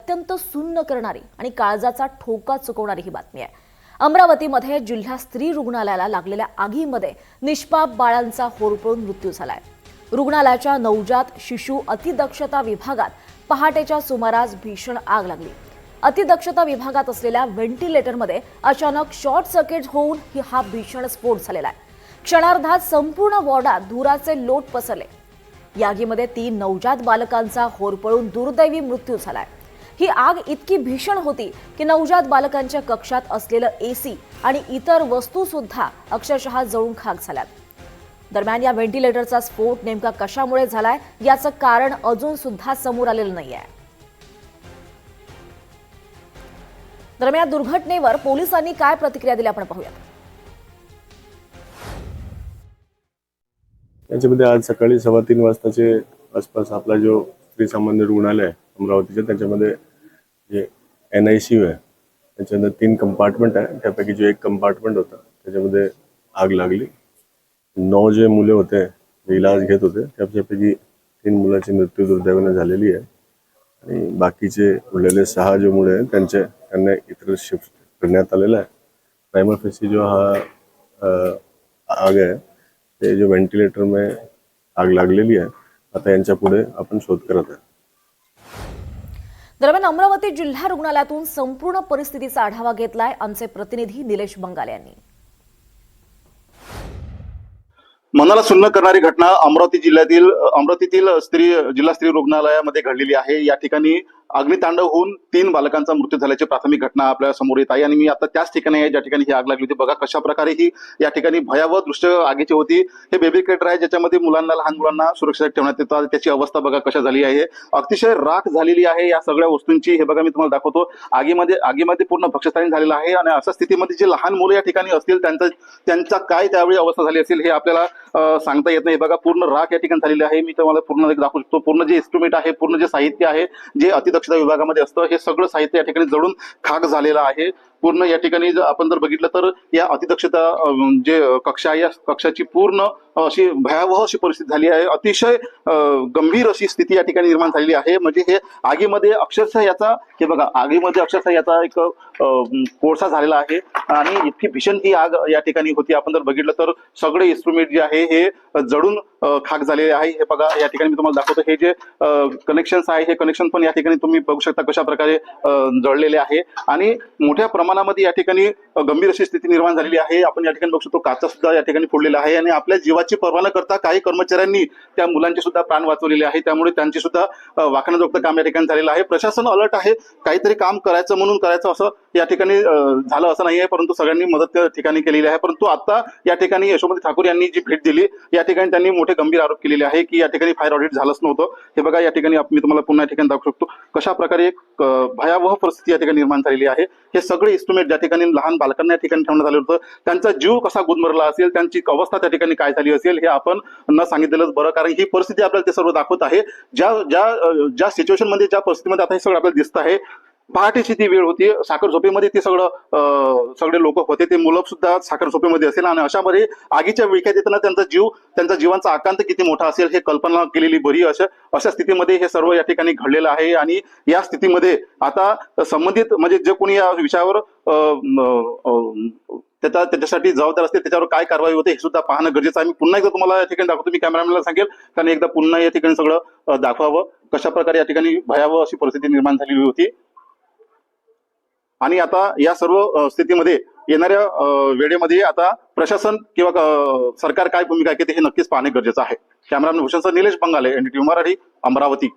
अत्यंत सुन्न करणारी आणि काळजाचा ठोका चुकवणारी ही बातमी आहे। अमरावतीमध्ये जिल्हा स्त्री रुग्णालयाला लागलेल्या आगीमध्ये निष्पाप बाळांचा होरपळून मृत्यू झालाय। रुग्णालयाच्या नवजात शिशु अतिदक्षता विभागात पहाटेच्या सुमारास भीषण आग लागली। अतिदक्षता विभागात असलेल्या व्हेंटिलेटरमध्ये अचानक शॉर्ट सर्किट होऊन हा भीषण स्फोट झालेला आहे। क्षणार्धात संपूर्ण वॉर्डात धुराचे लोट पसरले। या आगीमध्ये 3 नवजात बालकांचा होरपळून दुर्दैवी मृत्यू झालाय। ही आग इतकी भीषण होती की नवजात बालकांच्या कक्षात असलेलं एसी आणि इतर वस्तू सुद्धा अक्षरशः जळून खाक झाल्यात। दरम्यान या व्हेंटिलेटरचा स्फोट नेमका कशामुळे झालाय याचं कारण अजून सुद्धा समोर आलेलं नाहीये। दरम्यान या दुर्घटनेवर पोलिसांनी काय प्रतिक्रिया दिली आपण पाहूयात। याच्यामध्ये आज सकाळी 3:15 वाजताचे आसपास आपला जो स्त्री सामान्य रुग्णालय आहे अमरावतीच्या, त्याच्यामध्ये जे NICU आहे त्याच्यामध्ये 3 कंपार्टमेंट आहे। त्यापैकी जो एक कंपार्टमेंट होता त्याच्यामध्ये आग लागली। 9 जे मुले होते जे इलाज घेत होते त्यापैकी 3 मुलांची मृत्यू दुर्दैवाने झालेली आहे आणि बाकीचे उरलेले 6 जे मुले आहेत त्यांना इतर शिफ्ट करण्यात आलेला आहे। प्राइमा फेसी जो हा आग आहे ते जो व्हेंटिलेटर में आग लागलेली आहे, आता यांच्या पुढे आपण शोध करत आहे। दरम्यान अमरावती जिल्हा रुग्णालयातून संपूर्ण परिस्थितीचा आढावा घेतलाय आमचे प्रतिनिधी निलेश बंगाले यांनी। मनाला सुन्न करणारी घटना अमरावतीतील जिल्हा स्त्री रुग्णालयामध्ये घडलेली आहे। या ठिकाणी अग्नितांडव होऊन 3 बालकांचा मृत्यू झाल्याची प्राथमिक घटना आपल्या समोर येत आहे आणि मी आता त्याच ठिकाणी आहे ज्या ठिकाणी ही आग लागली होती। बघा कशा प्रकारे ही या ठिकाणी भयावह दृश्य आगीची होती। हे बेबी क्रेटर आहे ज्याच्यामध्ये लहान मुलांना सुरक्षित ठेवण्यात येतं। त्याची अवस्था बघा कशा झाली आहे, अतिशय राख झालेली आहे या सगळ्या वस्तूंची। हे बघा मी तुम्हाला दाखवतो, आगीमध्ये पूर्ण भक्षस्थानी झालेला आहे आणि अशा स्थितीमध्ये जे लहान मुलं या ठिकाणी असतील त्यांचा काय त्यावेळी अवस्था झाली असेल हे आपल्याला सांगता येत नाही। बघा पूर्ण राख या ठिकाणी झालेली आहे। मी तुम्हाला पूर्ण दाखवू शकतो, पूर्ण जे इन्स्ट्रुमेंट आहे, पूर्ण जे साहित्य आहे जे अतिदक्षता विभागामध्ये असतं हे सगळं साहित्य या ठिकाणी जळून खाक झालेलं आहे। पूर्ण या ठिकाणी आपण जर बघितलं तर या अतिदक्षता जे कक्षा आहे या कक्षाची पूर्ण अशी भयावह अशी परिस्थिती झाली आहे। अतिशय गंभीर अशी स्थिती या ठिकाणी निर्माण झालेली आहे। म्हणजे हे आगीमध्ये अक्षरशः याचा एक कोळसा झालेला आहे आणि इतकी भीषण ही आग या ठिकाणी होती। आपण जर बघितलं तर सगळे इन्स्ट्रुमेंट जे आहे हे जळून खाक झालेले आहे। हे बघा या ठिकाणी मी तुम्हाला दाखवतो, हे जे कनेक्शन्स आहे हे कनेक्शन पण या ठिकाणी तुम्ही बघू शकता कशा प्रकारे जळलेले आहे आणि मोठ्या प्रमाणामध्ये या ठिकाणी गंभीर अशी स्थिती निर्माण झालेली आहे। आपण या ठिकाणी बघू शकतो काचा सुद्धा या ठिकाणी फोडलेला आहे आणि आपल्या जीवाची पर्वा न करता काही कर्मचाऱ्यांनी त्या मुलांचे सुद्धा प्राण वाचवलेले आहे। त्यामुळे त्यांची सुद्धा वाखाणजोगतं काम या ठिकाणी झालेलं आहे। प्रशासन अलर्ट आहे, काहीतरी काम करायचं म्हणून करायचं असं या ठिकाणी झालं असं नाहीये, परंतु सगळ्यांनी मदत त्या ठिकाणी केलेली आहे। परंतु आता या ठिकाणी यशोमती ठाकूर यांनी जी भेट दिली या ठिकाणी त्यांनी मोठे गंभीर आरोप केलेले आहे की या ठिकाणी फायर ऑडिट झालंच नव्हतं। हे बघा या ठिकाणी मी तुम्हाला पुन्हा या ठिकाणी दाखवू शकतो कशा प्रकारे एक भयावह परिस्थिती या ठिकाणी निर्माण झालेली आहे। हे सगळे इन्स्ट्रुमेंट ज्या ठिकाणी लहान बालकांना या ठिकाणी ठेवण्यात आले होतं त्यांचा जीव कसा गुदमरला असेल, त्यांची अवस्था त्या ठिकाणी काय झाली असेल हे आपण न सांगितलेलंच बरं, कारण ही परिस्थिती आपल्याला ते सर्व दाखवत आहे। ज्या सिच्युएशन मध्ये ज्या परिस्थितीमध्ये आता हे सगळं आपल्याला दिसत आहे। पहाटेची ती वेळ होती, साखर झोपेमध्ये ते सगळे लोक होते, ते मुलं सुद्धा साखर झोपेमध्ये असेल आणि अशामध्ये आगीच्या विळख्यात येताना त्यांचा जीवांचा आकांत किती मोठा असेल हे कल्पना केलेली बरी। अशा स्थितीमध्ये हे सर्व या ठिकाणी घडलेलं आहे आणि या स्थितीमध्ये आता संबंधित म्हणजे जे कोणी या विषयावर त्याच्यासाठी जबाबदार असते त्याच्यावर काय कारवाई होते हे सुद्धा पाहणं गरजेचं आहे। मी पुन्हा एकदा तुम्हाला या ठिकाणी दाखवतो, मी कॅमेरामॅनला सांगेल कारण एकदा पुन्हा या ठिकाणी सगळं दाखवावं कशा प्रकारे या ठिकाणी भयावह अशी परिस्थिती निर्माण झालेली होती। आणि आता या सर्व स्थितीमध्ये येणाऱ्या वेळेमध्ये आता प्रशासन किंवा सरकार काय भूमिका घेते हे नक्कीच पाहणे गरजेचं आहे। Cameraman Bhushan Nilesh बंगाले, NDTV Marathi, Amravati.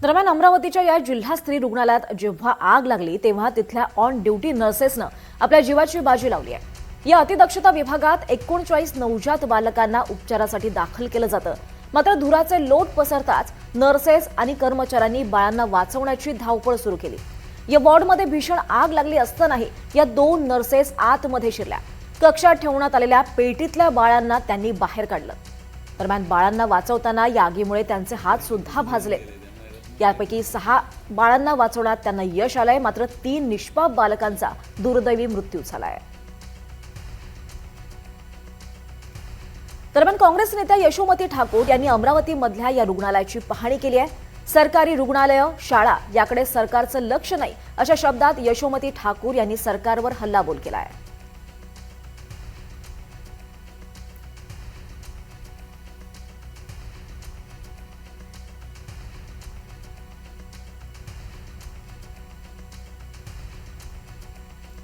दरम्यान अमरावतीच्या या जिल्हा स्त्री रुग्णालयात जेव्हा आग लागली तेव्हा तिथल्या ऑन ड्युटी नर्सेसनं आपल्या जीवाची बाजी लावली आहे। या अतिदक्षता विभागात 39 नवजात बालकांना उपचारासाठी दाखल केलं जातं, मात्र धुराचे लोट पसरताच नर्सेस आणि कर्मचाऱ्यांनी बाळांना वाचवण्याची धावपळ सुरू केली। या वॉर्डमध्ये भीषण आग लागली असतानाही या 2 नर्सेस आतमध्ये शिरल्या। कक्षात ठेवण्यात आलेल्या पेटीतल्या बाळांना त्यांनी बाहेर काढलं। दरम्यान बाळांना वाचवताना या आगीमुळे त्यांचे हात सुद्धा भाजले। यापैकी 6 बाळांना वाचवण्यात त्यांना यश आलंय, मात्र 3 निष्पाप बालकांचा दुर्दैवी मृत्यू झालाय। दरम्यान काँग्रेस नेत्या यशोमती ठाकूर यांनी अमरावतीमधल्या या रुग्णालयाची पाहणी केली आहे। सरकारी रुग्णालयं, शाळा याकडे सरकारचं लक्ष नाही अशा शब्दात यशोमती ठाकूर यांनी सरकारवर हल्लाबोल केलाय.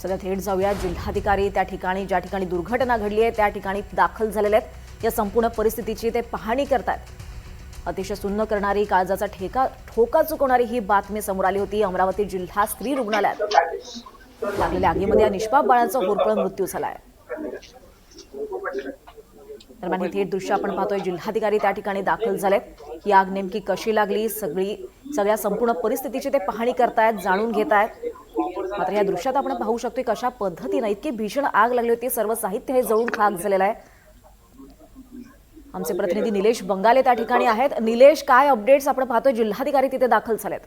सध्या थेट जाऊया जिल्हाधिकारी त्या ठिकाणी ज्या ठिकाणी दुर्घटना घडली आहे त्या ठिकाणी दाखल झालेले आहेत. या संपूर्ण परिस्थितीची ते पाहणी करतात. अतिशय सुन्न करणारी, काळजाचा ठोका चुकवणारी ही बातमी समोर आली होती. अमरावती जिल्हा स्त्री रुग्णालयात लागलेल्या आगीमध्ये या निष्पाप बाळाचा होरपळून मृत्यू झालाय. दरम्यान हे थेट दृश्य आपण पाहतोय. जिल्हाधिकारी त्या ठिकाणी दाखल झालेत. ही आग नेमकी कशी लागली, सगळ्या संपूर्ण परिस्थितीची ते पाहणी करतायत, जाणून घेतायत. मात्र या दृश्यात आपण पाहू शकतो कशा पद्धतीने इतकी भीषण आग लागली होती. सर्व साहित्य हे जळून खाक झालेलं आहे. आमचे प्रतिनिधी निलेश बंगाले त्या ठिकाणी आहेत. निलेश, काय अपडेट्स आपण पाहतोय? जिल्हाधिकारी तिथे दाखल झालेत.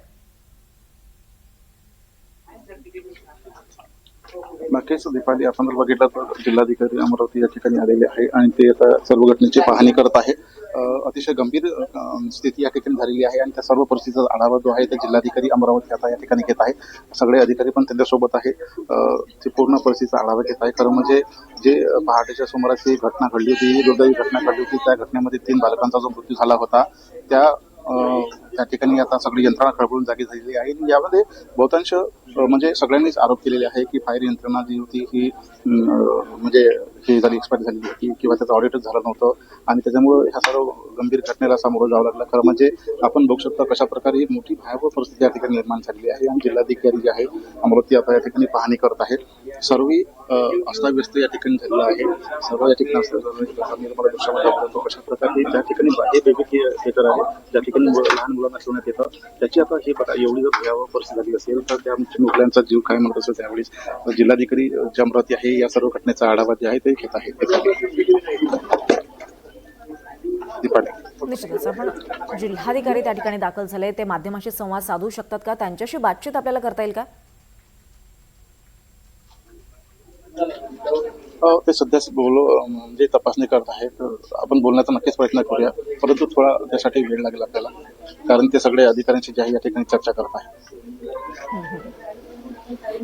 नक्कीच दीपाली, आपण जर बघितलं तर जिल्हाधिकारी अमरावती या ठिकाणी आलेले आहे आणि ते आता सर्व घटनेची पाहणी करत आहे. अतिशय गंभीर स्थिती या ठिकाणी झालेली आहे आणि त्या सर्व परिस्थितीचा आढावा जो आहे ते जिल्हाधिकारी अमरावती आता या ठिकाणी घेत आहे. सगळे अधिकारी पण त्यांच्यासोबत आहे. ते पूर्ण परिस्थितीचा आढावा घेत आहे. खरं म्हणजे जे पहाटेच्या सुमारास ही घटना घडली होती, ही दुर्दैवी घटना घडली होती. त्या घटनेमध्ये 3 बालकांचा जो मृत्यू झाला होता त्या ठिकाणी आता सगळी यंत्रणा खळबळून जागी झालेली आहे. यामध्ये बहुतांश म्हणजे सगळ्यांनीच आरोप केलेले आहे की फायर यंत्रणा जी होती ही म्हणजे ही झाली एक्सपायर झालेली होती किंवा त्याचं ऑडिटच झालं नव्हतं आणि त्याच्यामुळे ह्या सर्व गंभीर घटनेला सामोरं जावं लागलं. खरं म्हणजे आपण बघू शकता कशा प्रकारे ही मोठी भयावह परिस्थिती या ठिकाणी निर्माण झालेली आहे आणि जिल्हाधिकारी जे आहे अमरावती आता या ठिकाणी पाहणी करत आहेत. सर्व अस्ताव्यस्त या ठिकाणी झालेलं आहे. सर्व या ठिकाणी निर्माण दृश्यामध्ये बघतो कशा प्रकारे त्या ठिकाणी हे बेबी थिएटर आहे ज्या ठिकाणी लहान मुलांना ठेवण्यात येतं. त्याची आता हे बघा एवढी जर भयावह परिस्थिती झाली असेल तर त्या मुलांचा जीव काय म्हणत असेल. त्यावेळेस जिल्हाधिकारी जे अमरावती आहे या सर्व घटनेचा आढावा जे आहे ते घेत आहे. निश्चितच आपण जिल्हाधिकारी त्या ठिकाणी दाखल झाले. ते माध्यमांशी संवाद साधू शकतात का? त्यांच्याशी बातचीत आपल्याला करता येईल का? ते सध्या म्हणजे तपासणी करत आहेत. आपण बोलण्याचा नक्कीच प्रयत्न करूया, परंतु थोडा त्यासाठी वेळ लागेल आपल्याला, कारण ते सगळे अधिकाऱ्यांशी जे आहे या ठिकाणी चर्चा करत आहेत.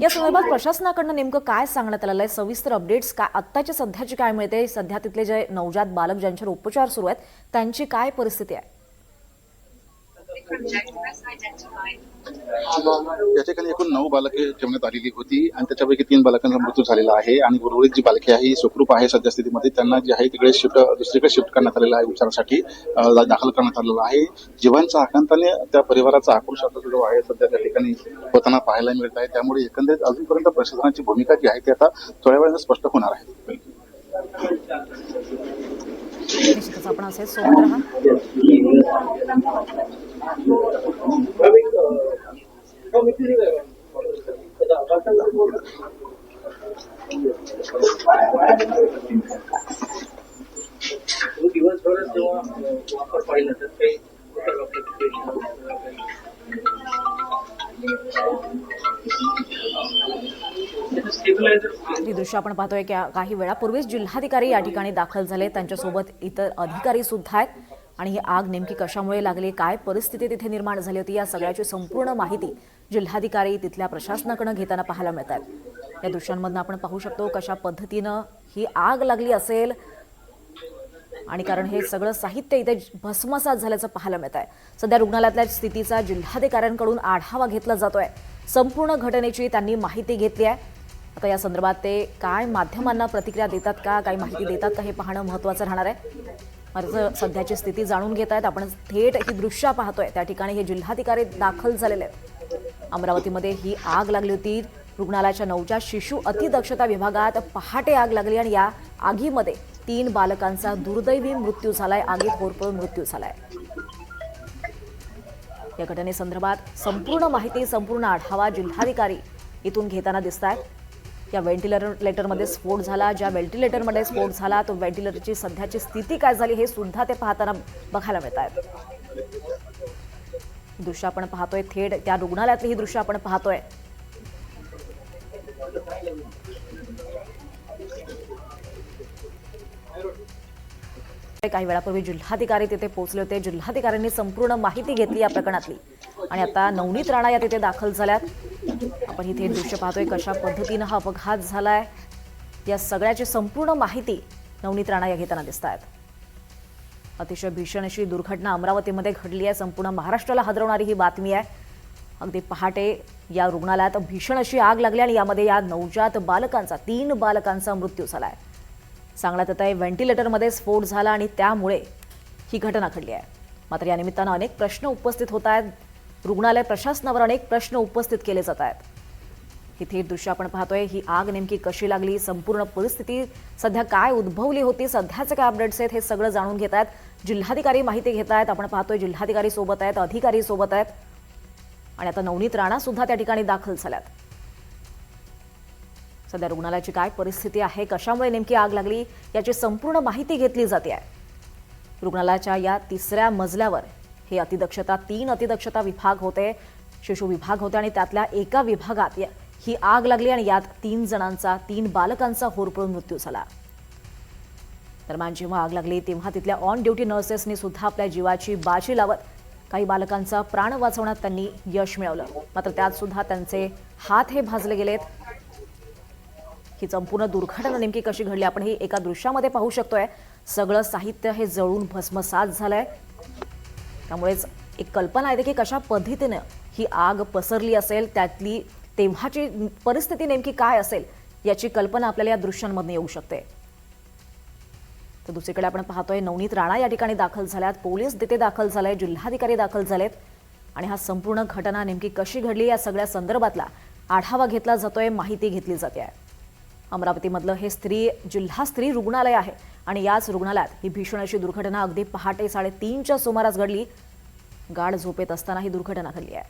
या संदर्भात प्रशासनाकडनं नेमकं काय सांगण्यात आलेलं आहे? सविस्तर अपडेट्स काय आत्ताच्या सध्याची काय मिळते? सध्या तिथले जे नवजात बालक ज्यांच्यावर उपचार सुरू आहेत त्यांची काय परिस्थिती आहे? या ठिकाणी एकूण 9 बालके ठेवण्यात आलेली होती आणि त्याच्यापैकी 3 बालकांचा मृत्यू झालेला आहे आणि उर्वरित जी बालके आहे ही सुखरूप आहे सध्या स्थितीमध्ये. त्यांना जे आहे तिकडे दुसरीकडे शिफ्ट करण्यात आलेलं आहे, उपचारासाठी दाखल करण्यात आलेलं आहे. जीवांच्या आकांताने त्या परिवाराचा आक्रोश जो आहे सध्या त्या ठिकाणी होताना पाहायला मिळत आहे. त्यामुळे एकंदरीत अजूनपर्यंत प्रशासनाची भूमिका जी आहे ती आता थोड्या वेळाने स्पष्ट होणार आहे. निश्चितच आपण असेच सोबत राहा. दिवसभरात जेव्हा वापर पाहिलं तर काही ही दृश्य आपण पाहतोय की काही वेळापूर्वीच जिल्हाधिकारी या ठिकाणी दाखल झाले. त्यांच्यासोबत इतर अधिकारी सुद्धा आहेत आणि ही आग नेमकी कशामुळे लागली, काय परिस्थिती तिथे निर्माण झाली होती, या सगळ्याची संपूर्ण माहिती जिल्हाधिकारी तिथल्या प्रशासनाकडे घेताना पाहायला मिळतात. या दृश्यांमधून आपण पाहू शकतो कशा पद्धतीनं ही आग लागली असेल आणि कारण हे सगळं साहित्य इथे भस्मसात झाल्याचं पाहायला मिळत आहे. सध्या रुग्णालयातल्या स्थितीचा जिल्हाधिकाऱ्यांकडून आढावा घेतला जातोय. संपूर्ण घटनेची त्यांनी माहिती घेतली आहे. आता या संदर्भात ते काय माध्यमांना प्रतिक्रिया देतात का, काही माहिती देतात का, हे पाहणं महत्त्वाचं राहणार आहे. मात्र सध्याची स्थिती जाणून घेत आहेत. आपण थेट ही दृश्य पाहतोय त्या ठिकाणी हे जिल्हाधिकारी दाखल झालेले आहेत. अमरावतीमध्ये ही आग लागली होती. रुग्णालयाच्या नवजात शिशु अतिदक्षता विभागात पहाटे आग लागली आणि या आगीमध्ये 3 बालकांचा दुर्दैवी मृत्यू झालाय. आगीत होरपळून मृत्यू झालाय. या घटनेसंदर्भात संपूर्ण माहिती, संपूर्ण आढावा जिल्हाधिकारी इथून घेताना दिसत आहेत. या व्हेंटिलेटरमध्ये स्फोट झाला, ज्या व्हेंटिलेटरमध्ये स्फोट झाला तो व्हेंटिलेटरची सध्याची स्थिती काय झाली हे सुद्धा ते पाहताना बघायला मिळत आहेत. दृश्य आपण पाहतोय थेट त्या रुग्णालयातली ही दृश्य आपण पाहतोय. काही वेळापूर्वी जिल्हाधिकारी तिथे पोहोचले होते. जिल्हाधिकाऱ्यांनी संपूर्ण माहिती घेतली या प्रकरणातली आणि आता नवनीत राणा या तिथे दाखल झाल्यात. आपण इथे दृश्य पाहतोय कशा पद्धतीनं हा अपघात झालाय. या सगळ्याची संपूर्ण माहिती नवनीत राणा या घेताना दिसत आहेत. अतिशय भीषण अशी दुर्घटना अमरावतीमध्ये घडली आहे. संपूर्ण महाराष्ट्राला हादरवणारी ही बातमी आहे. अगदी पहाटे या रुग्णालयात भीषण अशी आग लागली आणि यामध्ये या नवजात बालकांचा 3 बालकांचा मृत्यू झालाय. सांगण्यात येत आहे व्हेंटिलेटरमध्ये स्फोट झाला आणि त्यामुळे ही घटना घडली आहे. मात्र या निमित्तानं अनेक प्रश्न उपस्थित होत आहेत. रुग्णालय प्रशासनावर अनेक प्रश्न उपस्थित केले जात आहेत. इथे दृश्य आपण पाहतोय. ही आग नेमकी कशी लागली, संपूर्ण परिस्थिती सध्या काय उद्भवली होती, सध्याचे काय अपडेट्स आहेत हे सगळं जाणून घेत आहेत. जिल्हाधिकारी माहिती घेत आहेत. आपण पाहतोय जिल्हाधिकारी सोबत आहेत, अधिकारी सोबत आहेत आणि आता नवनीत राणा सुद्धा त्या ठिकाणी दाखल झाल्यात. सध्या रुग्णालयाची काय परिस्थिती आहे, कशामुळे नेमकी आग लागली याची संपूर्ण माहिती घेतली जाते आहे. रुग्णालयाच्या या 3ऱ्या मजल्यावर हे अतिदक्षता 3 अतिदक्षता विभाग होते, शिशु विभाग होते आणि त्यातल्या एका विभागात ही आग लागली आणि यात 3 बालकांचा होरपळून मृत्यू झाला. दरम्यान जेव्हा आग लागली तेव्हा तिथल्या ऑन ड्युटी नर्सेसनी सुद्धा आपल्या जीवाची बाजी लावत काही बालकांचा प्राण वाचवण्यात त्यांनी यश मिळवलं. मात्र त्यात सुद्धा त्यांचे हात हे भाजले गेलेत. ही संपूर्ण दुर्घटना नेमकी कशी घडली आपण ही एका दृश्यामध्ये पाहू शकतोय. सगळं साहित्य हे जळून भस्मसात झालंय. त्यामुळेच एक कल्पना येते की कशा पद्धतीने ही आग पसरली असेल, त्यातली तेव्हाची परिस्थिती नेमकी काय असेल याची कल्पना आपल्याला या दृश्यांमधून येऊ शकते. तर दुसरीकडे आपण पाहतोय नवनीत राणा या ठिकाणी दाखल झाल्यात. पोलीस तिथे दाखल झाले, जिल्हाधिकारी दाखल झालेत आणि हा संपूर्ण घटना नेमकी कशी घडली या सगळ्या संदर्भातला आढावा घेतला जातोय, माहिती घेतली जाते आहे. अमरावतीमधलं हे जिल्हा स्त्री रुग्णालय आहे आणि याच रुग्णालयात ही भीषण अशी दुर्घटना अगदी पहाटे 3:30च्या सुमारास घडली. गाढ झोपेत असताना ही दुर्घटना घडली आहे.